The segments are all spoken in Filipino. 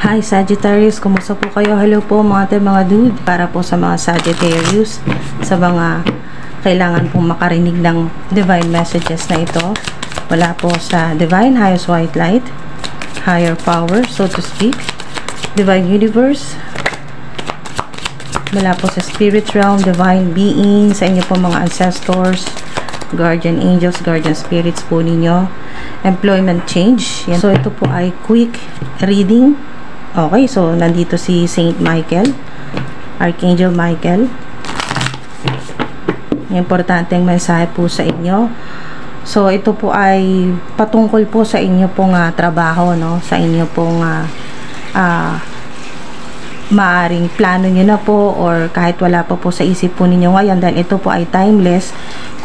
Hi Sagittarius, kumusta po kayo? Hello po mga dude, para po sa mga Sagittarius, sa mga kailangan pong makarinig ng divine messages na ito, wala po sa divine highest white light, higher power, so to speak, divine universe, wala po sa spirit realm, divine being, sa inyo po mga ancestors, guardian angels, guardian spirits po ninyo, employment change. Yan. So ito po ay quick reading. Okay, so nandito si Saint Michael, Archangel Michael. Importanteng mensahe po sa inyo. So ito po ay patungkol po sa inyo pong trabaho, no? Sa inyo pong maaring plano nyo na po, or kahit wala pa po sa isip po ninyo ngayon, dahil ito po ay timeless.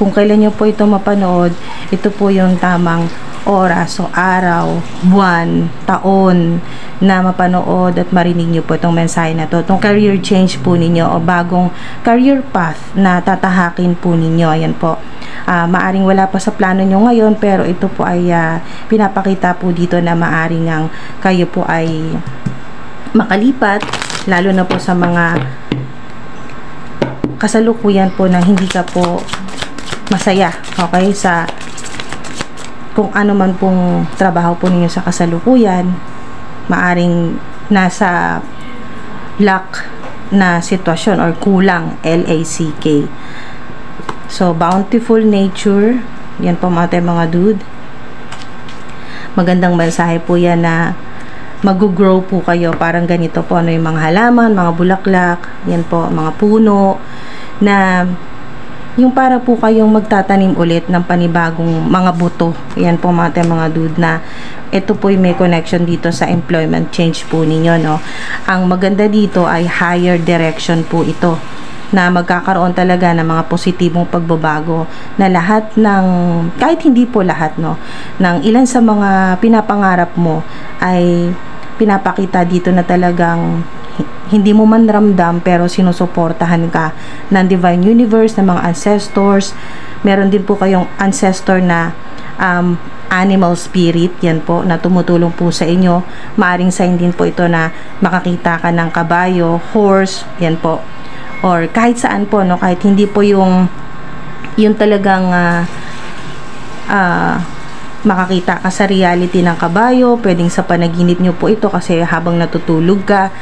Kung kailan nyo po ito mapanood, ito po yung tamang oras o araw, buwan, taon na mapanood at marinig nyo po itong mensahe na to, itong career change po ninyo o bagong career path na tatahakin po ninyo. Ayan po, maaring wala pa sa plano nyo ngayon, pero ito po ay pinapakita po dito na maaring kayo po ay makalipat, lalo na po sa mga kasalukuyan po na hindi ka po masaya, okay, sa kung ano man pong trabaho po ninyo sa kasalukuyan. Maaring nasa lack na sitwasyon or kulang, LACK. So bountiful nature, yan po mga dude, magandang mensahe po yan na mag-grow po kayo. Parang ganito po, ano yung mga halaman, mga bulaklak, yan po, mga puno, na yung para po kayong magtatanim ulit ng panibagong mga buto. Yan po mga dude, na ito po yung may connection dito sa employment change po ninyo, no? Ang maganda dito ay higher direction po ito, na magkakaroon talaga ng mga positibong pagbabago, na lahat ng, kahit hindi po lahat, no, ng ilan sa mga pinapangarap mo ay pinapakita dito na talagang hindi mo man ramdam, pero sinusuportahan ka ng divine universe, ng mga ancestors. Meron din po kayong ancestor na animal spirit, yan po, na tumutulong po sa inyo. Maaring sign din po ito na makakita ka ng kabayo, horse, yan po, or kahit saan po, no, kahit hindi po yung talagang makakita ka sa reality ng kabayo, pwedeng sa panaginip nyo po ito, kasi habang natutulog ka,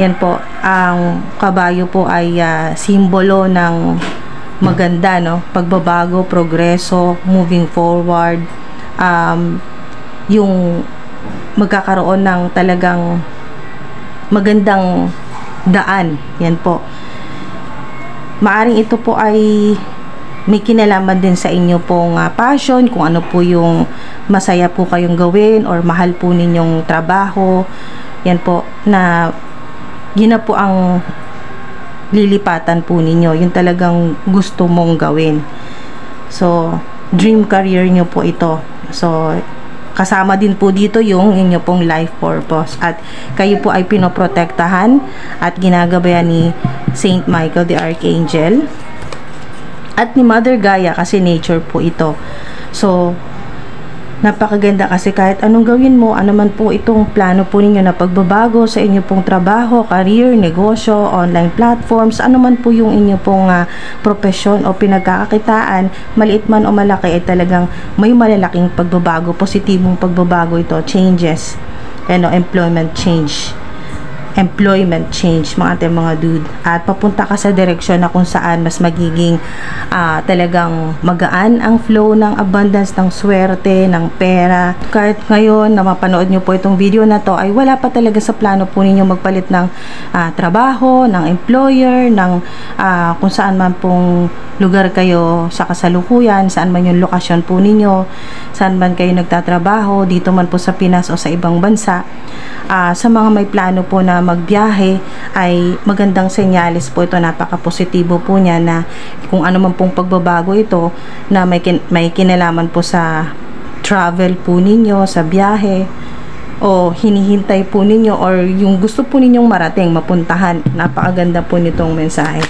yan po, ang kabayo po ay simbolo ng maganda, no, pagbabago, progreso, moving forward, yung magkakaroon ng talagang magandang daan. Yan po, maaring ito po ay may kinalaman din sa inyo pong passion, kung ano po yung masaya po kayong gawin or mahal po ninyong trabaho. Yan po, na yun na po ang lilipatan po ninyo, yung talagang gusto mong gawin. So dream career nyo po ito. So kasama din po dito yung inyo pong life purpose, at kayo po ay pinoprotektahan at ginagabayan ni Saint Michael the Archangel at ni Mother Gaia, kasi nature po ito. So napakaganda, kasi kahit anong gawin mo, ano man po itong plano po ninyo na pagbabago sa inyo pong trabaho, career, negosyo, online platforms, ano man po yung inyo pong profesyon o pinagkakakitaan, maliit man o malaki, ay talagang may malalaking pagbabago, positibong pagbabago ito, changes, employment change, mga dude, at papunta ka sa direksyon na kung saan mas magiging talagang magaan ang flow ng abundance, ng swerte, ng pera. Kahit ngayon na mapanood nyo po itong video na to, ay wala pa talaga sa plano po ninyo magpalit ng trabaho, ng employer, ng kung saan man pong lugar kayo sa kasalukuyan, saan man yung lokasyon po ninyo, saan man kayo nagtatrabaho, dito man po sa Pinas o sa ibang bansa. Sa mga may plano po na magbiyahe, ay magandang senyales po ito, napaka-positibo po niya, na kung ano man pong pagbabago ito na may kinalaman po sa travel po ninyo, sa biyahe, o hinihintay po ninyo, or yung gusto po ninyong marating, mapuntahan. Napakaganda po nitong mensahe.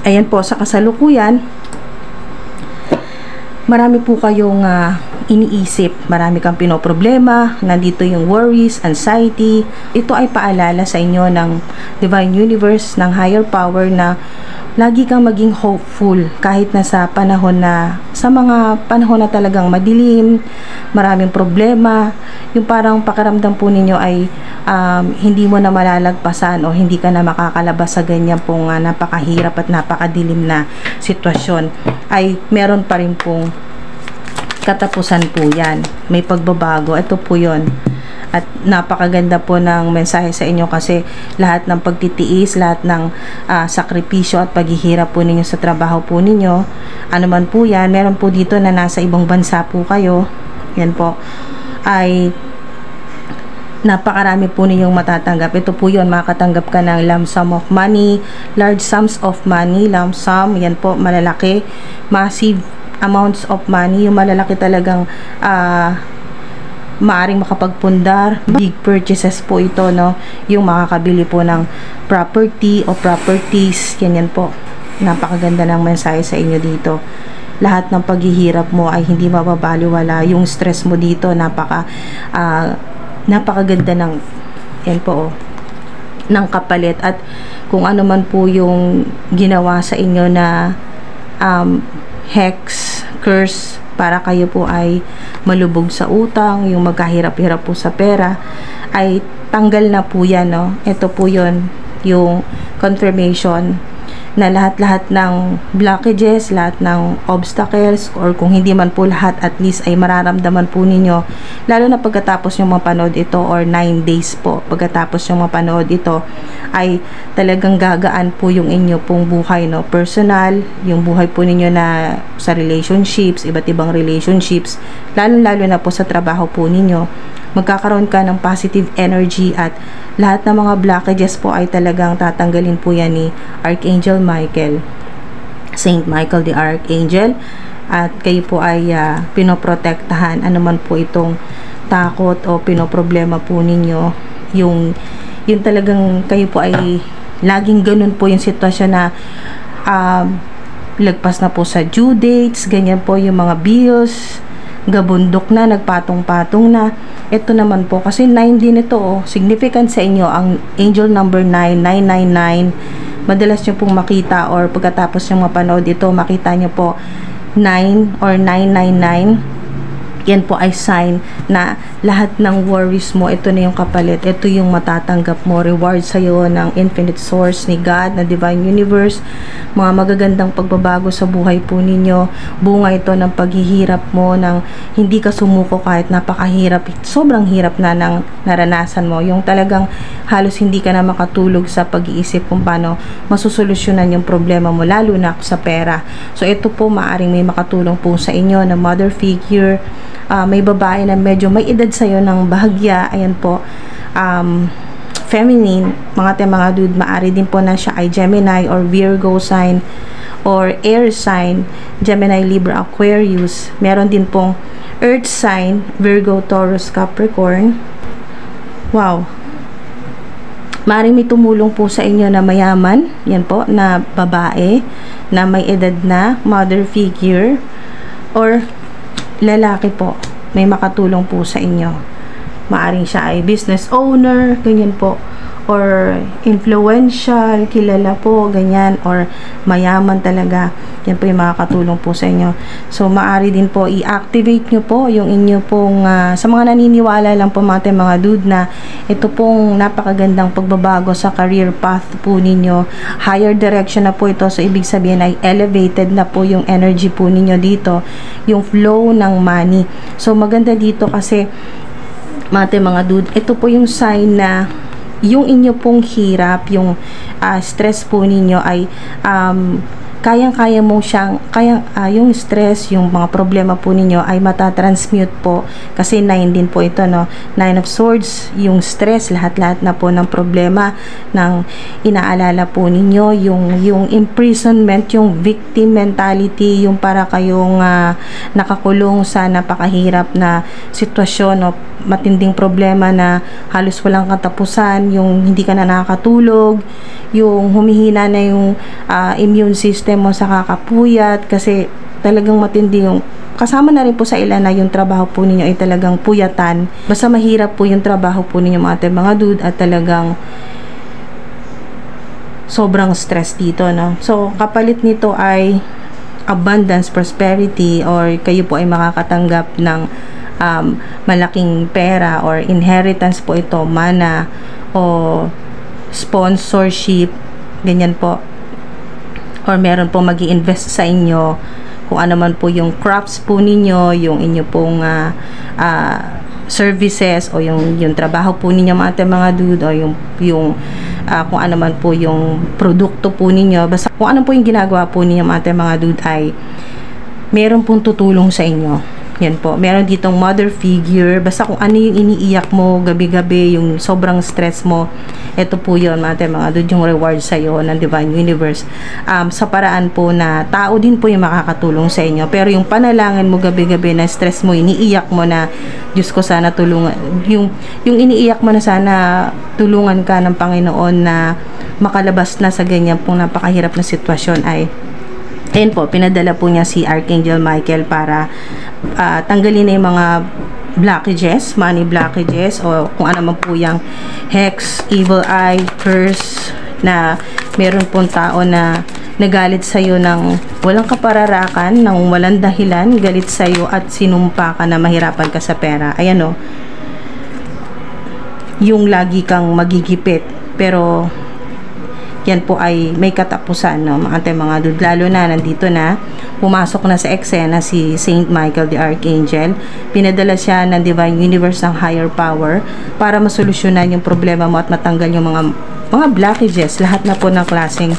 Ayan po, sa kasalukuyan, marami po kayong iniisip, marami kang pinoproblema, nandito yung worries, anxiety. Ito ay paalala sa inyo ng Divine Universe, ng higher power na lagi kang maging hopeful kahit na sa panahon na, sa mga panahon na talagang madilim, maraming problema, yung parang pakiramdam po ninyo ay hindi mo na malalagpasan o hindi ka na makakalabas sa ganyan pong napakahirap at napakadilim na sitwasyon, ay meron pa rin pong katapusan po yan. May pagbabago. Ito po yon. At napakaganda po ng mensahe sa inyo kasi lahat ng pagtitiis, lahat ng sakripisyo at paghihirap po ninyo sa trabaho po ninyo, ano man po yan, meron po dito na nasa ibang bansa po kayo, yan po, ay napakarami po ninyong matatanggap. Ito po yun, makatanggap ka ng lump sum of money, large sums of money, lump sum, yan po, malalaki, massive amounts of money, yung malalaki talagang maaring makapagpundar, big purchases po ito, no? Yung makakabili po ng property o properties, yan po. Napakaganda ng mensahe sa inyo dito. Lahat ng paghihirap mo ay hindi mababaliwala. Yung stress mo dito, napakaganda ng, yan po, ng kapalit. At kung ano man po yung ginawa sa inyo na hex, curse, para kayo po ay malubog sa utang, yung magkahirap-hirap po sa pera, ay tanggal na po yan, no? Ito po yun, yung confirmation na lahat-lahat ng blockages, lahat ng obstacles, or kung hindi man po lahat, at least ay mararamdaman po ninyo, lalo na pagkatapos yung mapanood ito, or 9 days po pagkatapos yung mapanood ito, ay talagang gagaan po yung inyo pong buhay, no? Personal, yung buhay po ninyo na sa relationships, iba't ibang relationships, lalo na po sa trabaho po ninyo, magkakaroon ka ng positive energy, at lahat ng mga blockages po ay talagang tatanggalin po yan ni Archangel Michael, Saint Michael the Archangel, at kayo po ay pinoprotektahan, anuman po itong takot o pinoproblema po ninyo, yung talagang kayo po ay laging ganun po yung sitwasyon na lagpas na po sa due dates, ganyan po yung mga bills, gabundok na, nagpatong-patong na. Ito naman po, kasi 9 din ito, significant sa inyo, ang angel number 9, 999, madalas nyo pong makita, or pagkatapos nyo mapanood ito, makita nyo po 9 or 999, yan po ay sign na lahat ng worries mo, ito na yung kapalit, ito yung matatanggap mo, reward sa'yo ng infinite source ni God, na Divine Universe, mga magagandang pagbabago sa buhay po ninyo, bunga ito ng paghihirap mo, ng hindi ka sumuko kahit napakahirap, sobrang hirap na ng naranasan mo, yung talagang halos hindi ka na makatulog sa pag-iisip kung paano masusolusyonan yung problema mo, lalo na sa pera. So ito po, maaring may makatulong po sa inyo na mother figure, may babae na medyo may edad sa'yo ng bahagya, ayan po, feminine, mga dude, maari din po na siya ay Gemini or Virgo sign or air sign, Gemini, Libra, Aquarius. Meron din pong earth sign, Virgo, Taurus, Capricorn. Wow, maaaring may tumulong po sa inyo na mayaman, yan po, na babae na may edad na, mother figure, or lalaki po, may makatulong po sa inyo. Maaring siya ay business owner, ganyan po, or influential, kilala po, ganyan, or mayaman talaga. Yan po yung makakatulong po sa inyo. So maari din po i-activate nyo po yung inyo pong sa mga naniniwala lang po mga dude na ito pong napakagandang pagbabago sa career path po ninyo, higher direction na po ito. So ibig sabihin ay elevated na po yung energy po ninyo dito, yung flow ng money. So maganda dito kasi mga dude, ito po yung sign na yung inyo pong hirap, yung stress po ninyo ay kayang-kaya mo siyang, yung stress, yung mga problema po ninyo ay matatransmute po, kasi 9 din po ito, no? 9 of Swords, yung stress, lahat-lahat na po ng problema ng inaalala po ninyo, yung imprisonment, yung victim mentality, yung para kayong nakakulong sa napakahirap na sitwasyon, no? Matinding problema na halos walang katapusan, yung hindi ka na nakakatulog, yung humihina na yung immune system mo sa kakapuyat kasi talagang matindi yung kasama na rin po sa ilan na yung trabaho po ninyo ay talagang puyatan. Basta mahirap po yung trabaho po ninyo mga dude, at talagang sobrang stress dito, no? So, kapalit nito ay abundance, prosperity, or kayo po ay makakatanggap ng malaking pera or inheritance po ito, mana o sponsorship, ganyan po. Or meron po mag-i-invest sa inyo kung ano man po yung crops po ninyo, yung inyo pong services o yung trabaho po ninyo mga dude, o yung kung ano man po yung produkto po ninyo, basta kung ano po yung ginagawa po ninyo mga dude ay meron pong tutulong sa inyo. Yan po, meron ditong mother figure, basta kung ano yung iniiyak mo gabi-gabi, yung sobrang stress mo, ito po yun mga dude, yung reward sa'yo ng Divine Universe, sa paraan po na tao din po yung makakatulong sa inyo. Pero yung panalangin mo gabi-gabi na stress mo, iniiyak mo na, Diyos ko sana tulungan, yung iniiyak mo na sana tulungan ka ng Panginoon na makalabas na sa ganyan pong napakahirap na sitwasyon, ay ayun po, pinadala po niya si Archangel Michael para tanggalin na yung mga blockages, money blockages, o kung ano man po yung hex, evil eye, curse, na meron pong tao na nagalit sa'yo ng walang kapararakan, ng walang dahilan, galit sa'yo at sinumpa ka na mahirapan ka sa pera. Ayan o, yung lagi kang magigipit, pero yan po ay may katapusan, no, mga dude. Lalo na nandito na, pumasok na sa eksena si Saint Michael the Archangel. Pinadala siya ng Divine Universe ng higher power para masolusyonan yung problema mo at matanggal yung mga blockages, lahat na po ng klaseng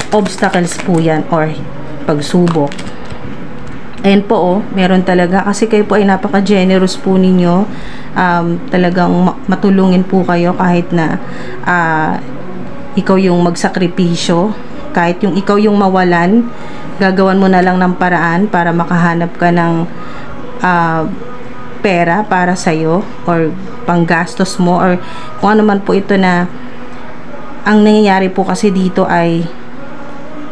obstacles po yan or pagsubok. Ayan po, oh, meron talaga, kasi kayo po ay napaka-generous po ninyo, talagang matulungin po kayo kahit na ikaw yung magsakripisyo, kahit yung ikaw yung mawalan, gagawan mo na lang ng paraan para makahanap ka ng pera para sa'yo or panggastos mo, or kung ano man po ito. Na ang nangyayari po kasi dito ay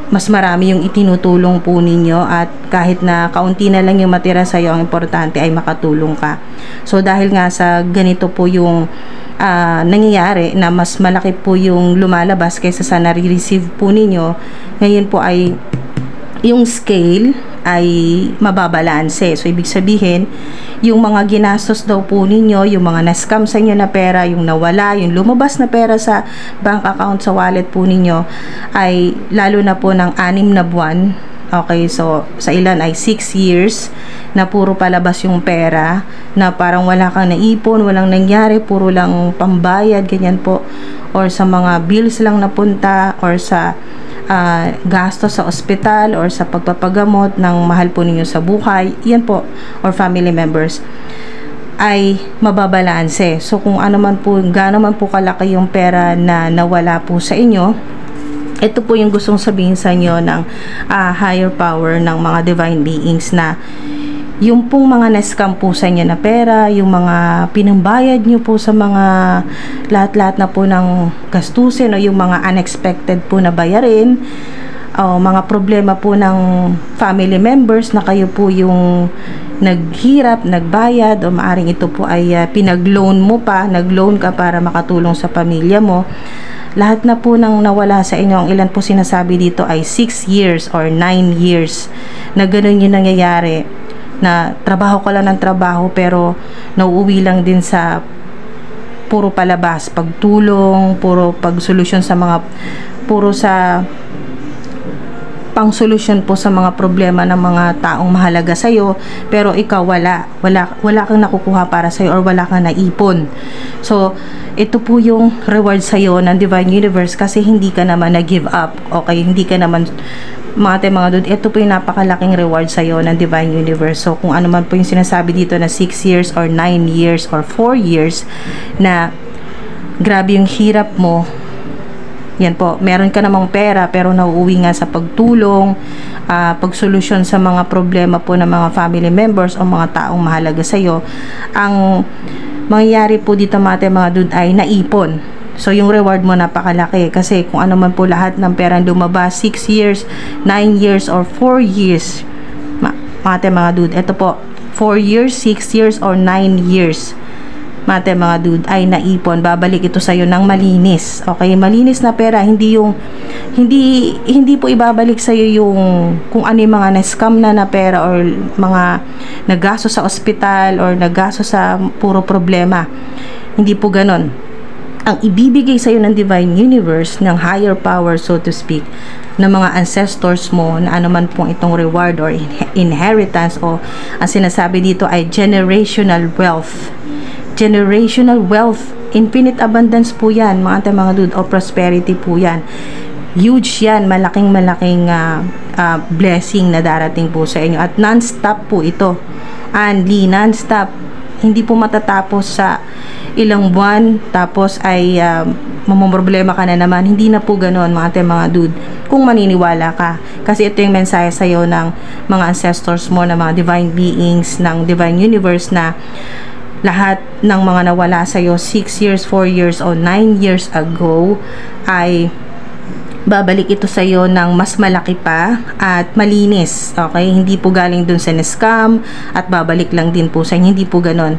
mas marami yung itinutulong po ninyo, at kahit na kaunti na lang yung matira sa'yo, ang importante ay makatulong ka. So dahil nga sa ganito po yung nangyayari, na mas malaki po yung lumalabas kaysa sa nare-receive po ninyo, ngayon po ay yung scale ay mababalanse. So ibig sabihin, yung mga ginastos daw po ninyo, yung mga na-scam sa inyo na pera, yung nawala, yung lumabas na pera sa bank account, sa wallet po ninyo, ay lalo na po ng 6 na buwan. Okay, so sa ilan ay 6 years na puro palabas yung pera, na parang wala kang naipon, walang nangyari, puro lang pambayad, ganyan po, or sa mga bills lang napunta, or sa gastos sa ospital, or sa pagpapagamot ng mahal po ninyo sa buhay, yan po, or family members, ay mababalanse. So kung ano man po, gaano man po kalaki yung pera na nawala po sa inyo, ito po yung gustong sabihin sa inyo ng higher power, ng mga divine beings, na yung pong mga na-scam po sa inyo na pera, yung mga pinambayad nyo po sa mga lahat-lahat na po ng gastusin, o yung mga unexpected po na bayarin, o mga problema po ng family members na kayo po yung naghirap, nagbayad, o maaring ito po ay pinag-loan mo pa, nag-loan ka para makatulong sa pamilya mo. Lahat na po nang nawala sa inyo, ang ilan po sinasabi dito ay 6 years or 9 years na ganun yung nangyayari, na trabaho ka lang ng trabaho pero nauuwi lang din sa puro palabas, pagtulong, puro pagsolusyon sa mga, puro sa pang-solusyon po sa mga problema ng mga taong mahalaga sa'yo, pero ikaw wala kang nakukuha para sa'yo, or wala kang naipon. So ito po yung reward sa'yo ng Divine Universe, kasi hindi ka naman na-give up, okay? Hindi ka naman mga dude, ito po yung napakalaking reward sa'yo ng Divine Universe. So kung ano man po yung sinasabi dito na 6 years or 9 years or 4 years na grabe yung hirap mo, yan po, meron ka namang pera pero nauuwi nga sa pagtulong, pagsolusyon sa mga problema po ng mga family members o mga taong mahalaga sa'yo. Ang mangyayari po dito mga dude ay naipon. So yung reward mo napakalaki, kasi kung ano man po lahat ng perang lumabas, 6 years, 9 years or 4 years, mga dude. Ito po, 4 years, 6 years, or 9 years. Mga dude, ay naipon. Babalik ito sa'yo ng malinis. Okay? Malinis na pera. Hindi po ibabalik sa'yo yung kung ano yung mga na-scam na pera or mga nagasto sa ospital or nagasto sa puro problema. Hindi po ganon. Ang ibibigay sa'yo ng Divine Universe, ng higher power, so to speak, ng mga ancestors mo, na anuman pong itong reward or inheritance, o ang sinasabi dito ay generational wealth. Generational wealth, infinite abundance po yan, mga dude, o prosperity po yan. Huge yan, malaking blessing na darating po sa inyo, at non-stop po ito. Only non-stop, hindi po matatapos sa ilang buwan tapos ay mamomroblema ka na naman. Hindi na po ganoon, mga dude, kung maniniwala ka, kasi ito yung mensahe sa'yo ng mga ancestors mo, ng mga divine beings, ng divine universe, na lahat ng mga nawala sa'yo 6 years, 4 years, o 9 years ago ay babalik ito sa iyo ng mas malaki pa at malinis. Okay? Hindi po galing dun sa scam at babalik lang din po sa inyo. Hindi po ganon.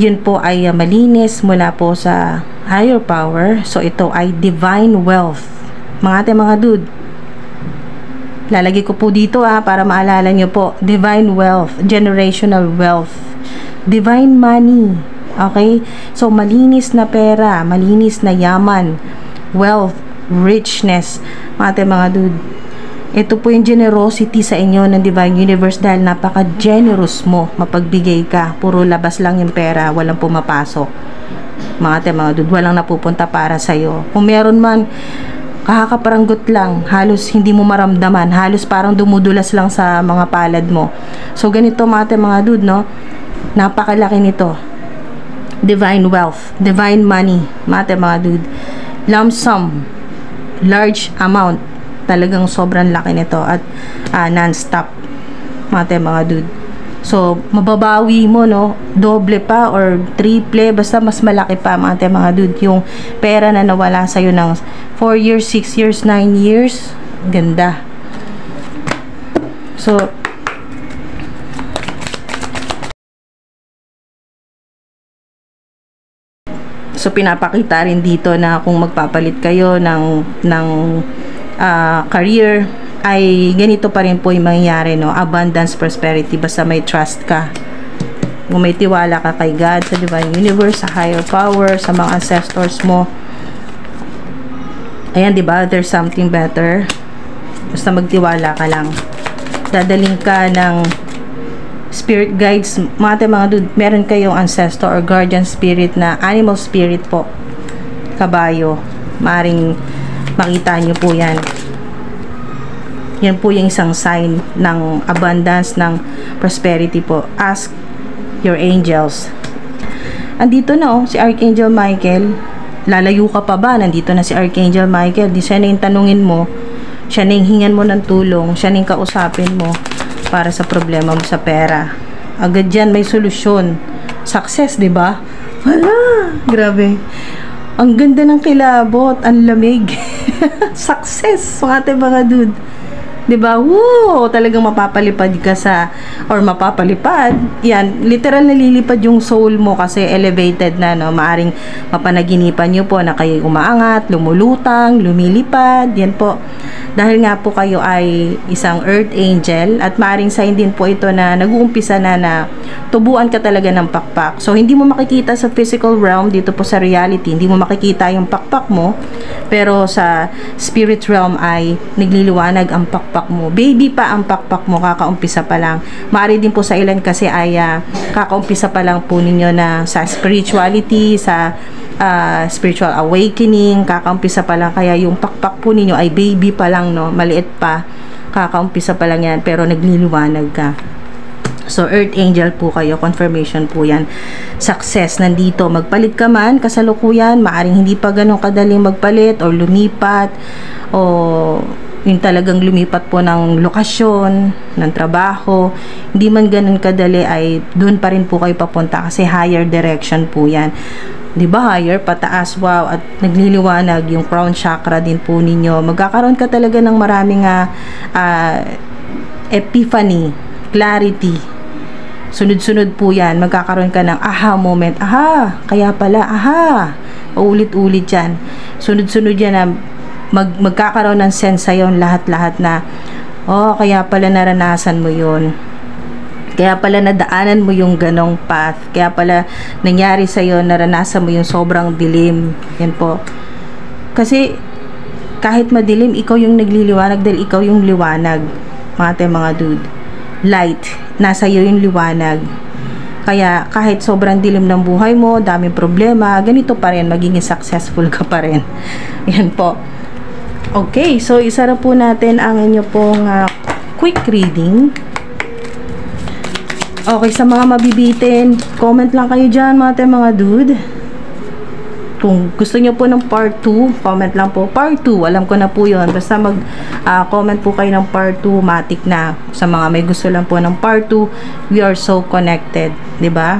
Yun po ay malinis mula po sa higher power. So ito ay divine wealth. Mga dude, lalagay ko po dito para maalala nyo po. Divine wealth, generational wealth, divine money. Okay? So malinis na pera, malinis na yaman, wealth, richness, mga dude. Ito po yung generosity sa inyo ng Divine Universe, dahil napaka-generous mo, mapagbigay ka. Puro labas lang yung pera, walang pumapasok. Mga dude, walang napupunta para sa'yo. Kung meron man, kakakaparanggot lang, halos hindi mo maramdaman, halos parang dumudulas lang sa mga palad mo. So ganito, mga dude, no? Napakalaki nito. Divine wealth, divine money, mga dude. Lump sum, large amount, talagang sobrang laki nito, at non-stop, mga dude. So mababawi mo, no, doble pa or triple, basta mas malaki pa, mga dude, yung pera na nawala sa'yo ng 4 years, 6 years, 9 years. Ganda. So pinapakita rin dito na kung magpapalit kayo ng career, ay ganito pa rin po yung mangyayari, no? Abundance, prosperity, basta may trust ka. Kung may tiwala ka kay God, sa Divine Universe, sa higher power, sa mga ancestors mo. Ayan, diba? There's something better. Basta magtiwala ka lang. Dadaling ka ng spirit guides, mga dude. Meron kayong ancestor or guardian spirit na animal spirit po, kabayo. Maaring makita nyo po yan. Yan po yung isang sign ng abundance, ng prosperity po. Ask your angels. Andito na, si Archangel Michael. Lalayo ka pa ba? Nandito na si Archangel Michael. Di siya na yung tanungin mo, siya na yung hingan mo ng tulong, siya na yung kausapin mo para sa problema mo sa pera. Agad yan may solusyon. Success, di ba? Wala, grabe. Ang ganda ng kilabot, ang lamig. Success, mga dude. Diba? Woo! Talagang mapapalipad ka sa, or mapapalipad. Yan, literal nalilipad yung soul mo kasi elevated na, no? Maaring mapanaginipan nyo po na kayo umaangat, lumulutang, lumilipad. Yan po. Dahil nga po kayo ay isang earth angel, at maaring sign din po ito na nag-uumpisa na tubuan ka talaga ng pakpak. So, hindi mo makikita sa physical realm, dito po sa reality, hindi mo makikita yung pakpak mo, pero sa spirit realm ay nagliliwanag ang pakpak mo. Baby pa ang pakpak mo, kakaumpisa pa lang. Maaari din po sa ilan kasi ay kakaumpisa pa lang po ninyo na sa spirituality, sa spiritual awakening, kakaumpisa pa lang, kaya yung pakpak po ninyo ay baby pa lang, no, maliit pa, kakaumpisa pa lang yan, pero nagliliwanag ka. So earth angel po kayo, confirmation po yan. Success nandito, magpalit ka man kasalukuyan, maaring hindi pa ganun kadaling magpalit or lumipat, o yung talagang lumipat po ng lokasyon, ng trabaho, hindi man ganun kadali, ay doon pa rin po kayo papunta kasi higher direction po yan. Diba, higher, pataas, wow, at nagliliwanag yung crown chakra din po ninyo. Magkakaroon ka talaga ng maraming epiphany, clarity. Sunod-sunod po yan. Magkakaroon ka ng aha moment. Aha, kaya pala, aha. Ulit-ulit yan. Sunod-sunod yan na magkakaroon ng sense sa'yo lahat-lahat na, oh, kaya pala naranasan mo yun. Kaya pala nadaanan mo yung ganong path. Kaya pala nangyari sa'yo, naranasan mo yung sobrang dilim. Yan po. Kasi kahit madilim, ikaw yung nagliliwanag dahil ikaw yung liwanag. Mga dude. Light. Nasa iyo yung liwanag. Kaya kahit sobrang dilim ng buhay mo, daming problema, ganito pa rin, magiging successful ka pa rin. Yan po. Okay, so isara po natin ang inyo pong quick reading. Okay, sa mga mabibitin, comment lang kayo dyan mga dude. Kung gusto nyo po ng part 2, comment lang po. Part 2, alam ko na po yun. Basta comment po kayo ng part 2, matik na. Sa mga may gusto lang po ng part 2, we are so connected. 'Di ba?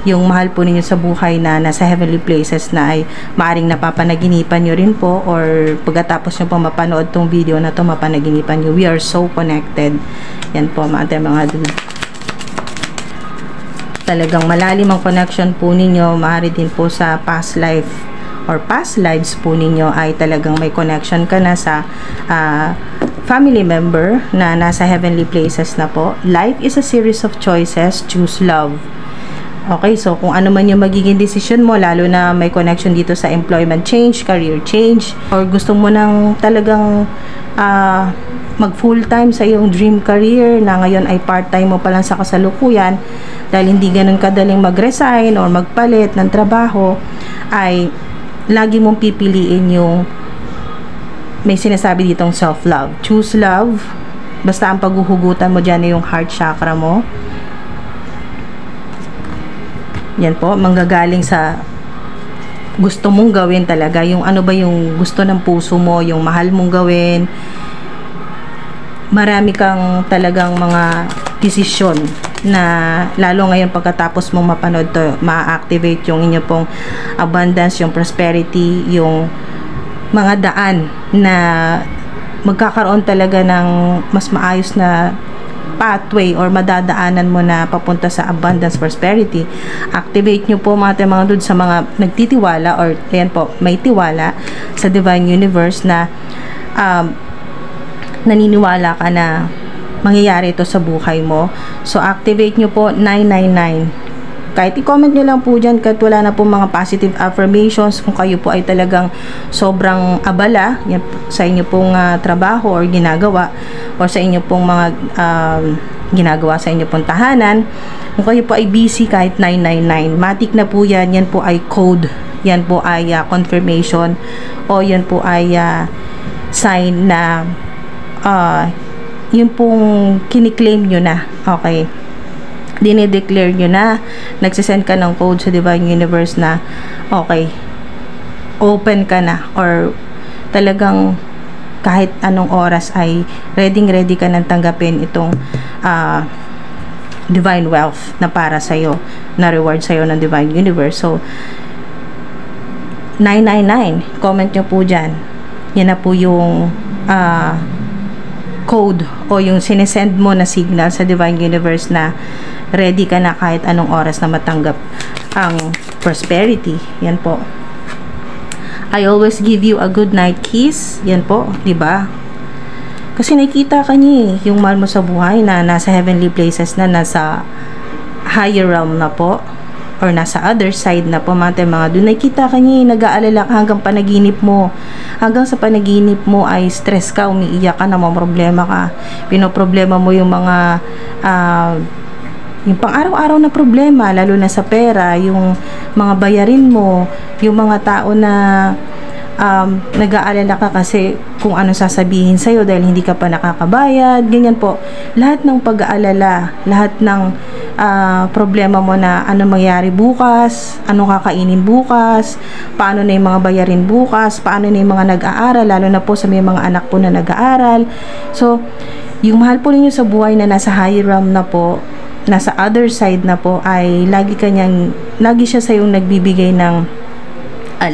Yung mahal po ninyo sa buhay na nasa heavenly places na ay maaring napapanaginipan nyo rin po, or pagkatapos nyo po mapanood tong video na to, mapanaginipan nyo. We are so connected. Yan po mga dude. Talagang malalim ang connection po ninyo. Maaari din po sa past life or past lives po ninyo ay talagang may connection ka na sa family member na nasa heavenly places na po. Life is a series of choices. Choose love. Okay, so kung ano man yung magiging decision mo, lalo na may connection dito sa employment change, career change, or gusto mo nang talagang mag full time sa iyong dream career na ngayon ay part time mo pa lang sa kasalukuyan, dahil hindi ganun kadaling mag-resign or magpalit ng trabaho, ay lagi mong pipiliin yung may sinasabi ditong self-love. Choose love. Basta ang paghuhugutan mo dyan ay yung heart chakra mo. Yan po, manggagaling sa gusto mong gawin talaga. Yung ano ba yung gusto ng puso mo, yung mahal mong gawin. Marami kang talagang mga desisyon na lalo ngayon pagkatapos mong mapanood to, ma-activate yung inyo pong abundance, yung prosperity, yung mga daan na magkakaroon talaga ng mas maayos na pathway or madadaanan mo na papunta sa abundance, prosperity. Activate nyo po mga dude sa mga nagtitiwala or yan po, may tiwala sa Divine Universe na naniniwala ka na mangyayari ito sa buhay mo. So activate nyo po 999. Kahit i-comment nyo lang po dyan, kahit wala na po mga positive affirmations, kung kayo po ay talagang sobrang abala yan, sa inyo pong trabaho or ginagawa, or sa inyo pong mga ginagawa sa inyo pong tahanan, kung kayo po ay busy, kahit 999, matik na po yan. Yan po ay code, yan po ay confirmation, o yan po ay sign na yun pong kiniklaim nyo na. Okay, dinideclare nyo na, nagsisend ka ng code sa Divine Universe na okay, open ka na, or talagang kahit anong oras ay ready ka nang tanggapin itong divine wealth na para sa'yo, na reward sa'yo ng Divine Universe. So 999, comment nyo po dyan. Yan na po yung code o yung sinesend mo na signal sa Divine Universe na ready ka na kahit anong oras na matanggap ang prosperity. Yan po. I always give you a good night kiss. Yan po, 'di ba? Kasi nakikita ka niya yung mahal mo sa buhay na nasa heavenly places na, nasa higher realm na po, or nasa other side na po mga doon. Nakikita ka niya, nag-aalala ka hanggang panaginip mo. Hanggang sa panaginip mo ay stress ka, umiiyak ka, namamroblema ka. Pinoproblema mo yung mga yung pang-araw-araw na problema, lalo na sa pera, yung mga bayarin mo, yung mga tao na nag-aalala ka kasi kung ano sasabihin sa'yo dahil hindi ka pa nakakabayad, ganyan po. Lahat ng pag-aalala, lahat ng problema mo na ano mangyari bukas, ano kakainin bukas, paano na yung mga bayarin bukas, paano na yung mga nag-aaral, lalo na po sa may mga anak po na nag-aaral. So, yung mahal po ninyo sa buhay na nasa higher realm na po, nasa other side na po, ay lagi siya sa yung nagbibigay ng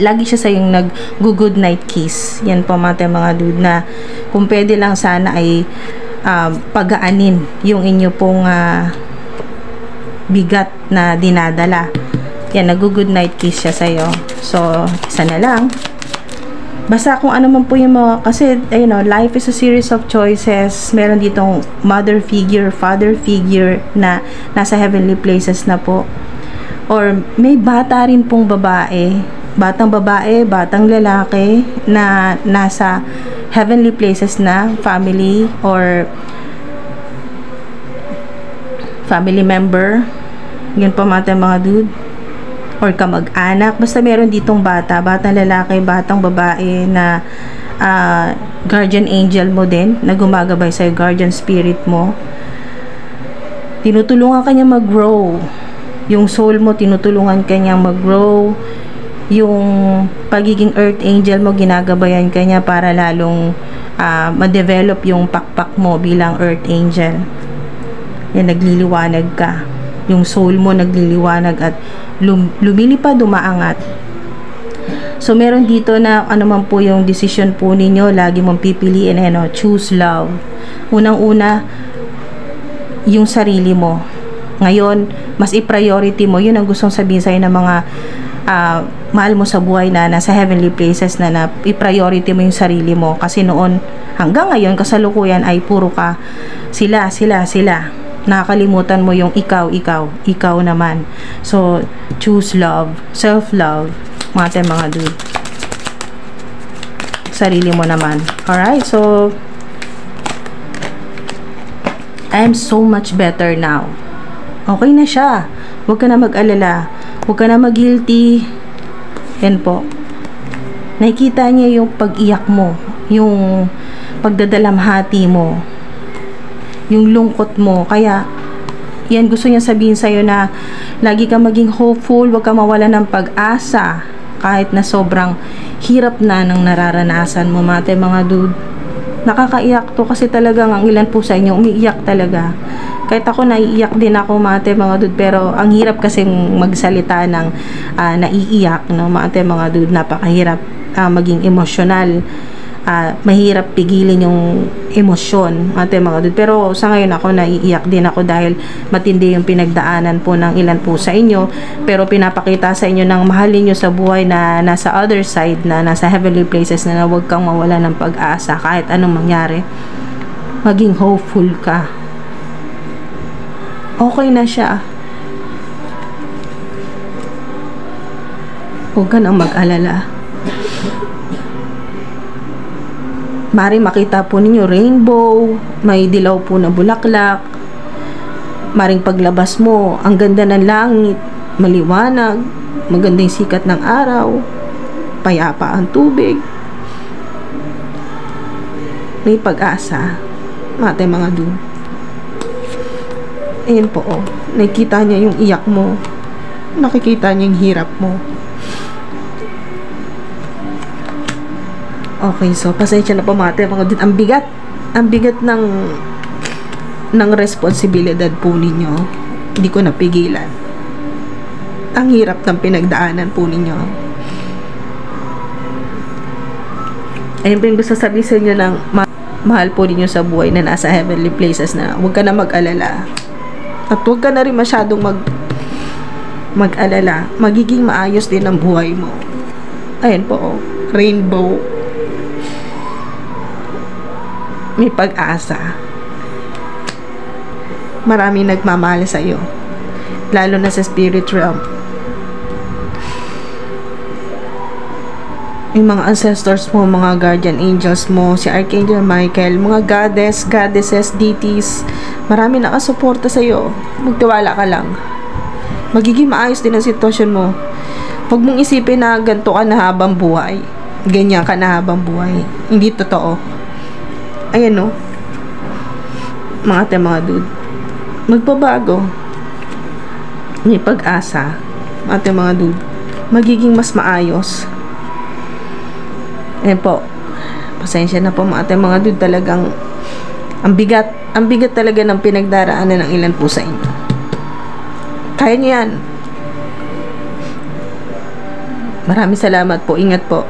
lagi siya sa yung nag-good night kiss. Yan po mga dude, na kung pwede lang sana ay pagaanin yung inyo pong bigat na dinadala. Yan, nag-good night kiss siya sa'yo. So, isa na lang. Basta kung ano man po yung mga, kasi, you know, life is a series of choices. Meron ditong mother figure, father figure na nasa heavenly places na po. Or, may bata rin pong babae, batang lalaki na nasa heavenly places na, family or family member. Yun po mga dude. Or kamag-anak, basta meron ditong batang lalaki, batang babae na guardian angel mo din, na gumagabay sa'yo, guardian spirit mo. Tinutulungan ka niya mag-grow. Yung soul mo, tinutulungan ka niya mag-grow. Yung pagiging earth angel mo, ginagabayan ka niya para lalong ma-develop yung pakpak mo bilang earth angel. Yan, nagliliwanag ka. Yung soul mo nagliliwanag at lumilipad, umaangat. So, meron dito na ano man po yung decision po ninyo, lagi mong pipiliin, choose love. Unang-una, yung sarili mo. Ngayon, mas i-priority mo. Yun ang gustong sabihin sa'yo ng mga mahal mo sa buhay na nasa heavenly places na i-priority mo yung sarili mo. Kasi noon, hanggang ngayon, kasalukuyan ay puro ka sila. Nakakalimutan mo yung ikaw naman. So, choose love, self-love, mga dude. Sarili mo naman. Alright, so, I am so much better now. Okay na siya. Huwag ka na mag-alala. Huwag ka na mag-guilty. Yan po. Nakikita niya yung pag-iyak mo, yung pagdadalamhati mo, yung lungkot mo. Kaya, yan, gusto niya sabihin sa'yo na lagi ka maging hopeful, huwag ka mawala ng pag-asa kahit na sobrang hirap na ng nararanasan mo, mga dude. Nakakaiyak to kasi talagang ang ilan po sa inyo umiiyak talaga. Kahit ako, naiiyak din ako, mga dude, pero ang hirap kasing magsalita ng naiiyak, no, mga dude. Napakahirap maging emosyonal. Mahirap pigilin yung emosyon, mga dude. Pero sa ngayon ako, naiiyak din ako dahil matindi yung pinagdaanan po ng ilan po sa inyo. Pero pinapakita sa inyo ng mahalin nyo sa buhay na nasa other side, na nasa heavenly places, na huwag kang mawala ng pag-asa kahit anong mangyari. Maging hopeful ka. Okay na siya. Huwag ka nang mag-alala. Mari makita po ninyo rainbow, may dilaw po na bulaklak. Maring paglabas mo, ang ganda ng langit, maliwanag, magandang sikat ng araw, payapa ang tubig. May pag-asa, mga dude. Ayan po, nakikita niya yung iyak mo, nakikita niya yung hirap mo. Okay, so pasensya na po mga dude. Ang bigat ng responsibilidad po ninyo. Hindi ko napigilan. Ang hirap ng pinagdaanan po ninyo. Ayun po yung gusto sabihin sa inyo ng mahal po ninyo sa buhay na nasa heavenly places, na huwag ka na mag-alala. At huwag ka na rin masyadong mag-alala. Magiging maayos din ang buhay mo. Ayun po, rainbow. May pag-asa. Maraming nagmamahal sa iyo, lalo na sa spirit realm. Yung mga ancestors mo, mga guardian angels mo, si Archangel Michael, mga goddesses, deities, marami nakasuporta sa iyo. Magtiwala ka lang. Magiging maayos din ang sitwasyon mo. Huwag mong isipin na ganito ka na habang buhay, ganyan ka na habang buhay. Hindi totoo. Ayan, no, mga dude, magbabago. May pag-asa, mga dude. Magiging mas maayos. Ayan po, pasensya na po mga dude. Talagang ang bigat talaga ng pinagdaraanan ng ilan po sa inyo. Kaya niyo yan. Maraming salamat po. Ingat po.